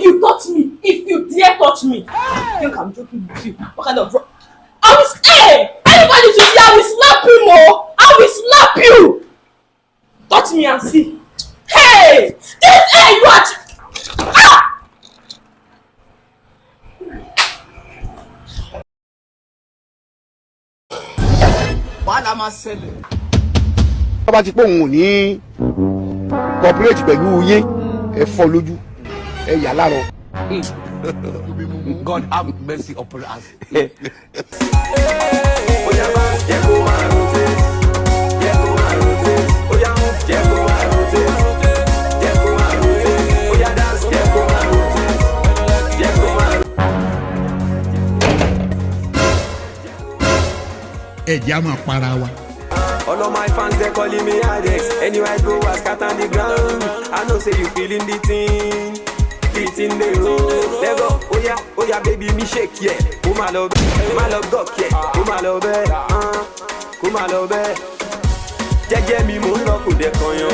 If you touch me, if you dare touch me, I think I'm joking with you. What kind of I will stay! Anybody should see, I will slap you more! I will slap you! Touch me and see. Hey! This you are ah! What am I saying? Bá ti pé òun ò ní cooperate pẹ̀lú yín ẹ fọ́ lójú ẹ yà láàárọ̀. God have mercy upon us. Ẹ̀jẹ̀ á máa para wa. All of my fans, they calling me Alex. Anywhere I go, I scatter the ground. I know say you feeling the thing. Fitting the road. Let go. Oh yeah, baby, me shake, yeah. Oh my love, duck, yeah. Oh my love, oh my love. Jeje mi mo lo ko de kan yo.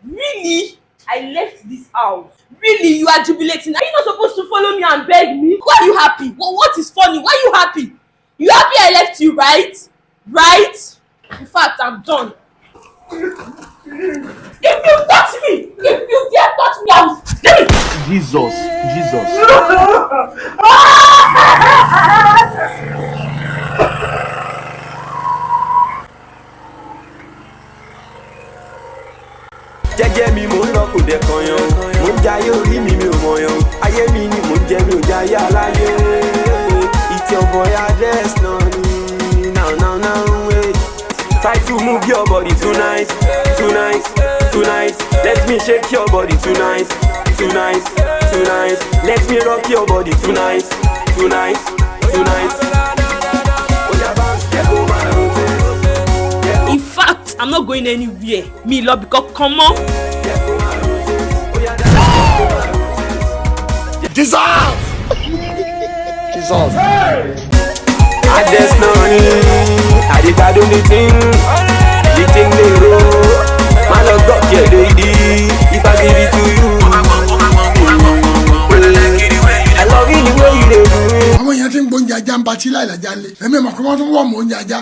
Really? I left this house. Really? You are jubilating? Are you not supposed to follow me and beg me? Why are you happy? What is funny? Why are you happy? You happy I left you, right? Right? In fact, I'm done. If you touch me, if you dare touch me, I will... Jesus. Jeje mi mo lo ko de kan yo. Mo jaye ori mi ò mọ̀ yo. Ayé mi ni mo jẹ mi ò jaye aláyé. It's your boy address now. Wait. Try to move your body tonight. Let me shake your body tonight. Let me rock your body tonight. In fact, I'm not going anywhere. Me love because come on. Jesus. I just know I did I do the thing they roll. My love got your lady. If I give it to you, I love you the way you do. Àwọn èèyàn tí ń gbóúnjẹ ajá ń ba tí láìlájà ń lé. Èmi mọ̀ kí wọ́n tún wọ̀ mọ́ oúnjẹ ajá.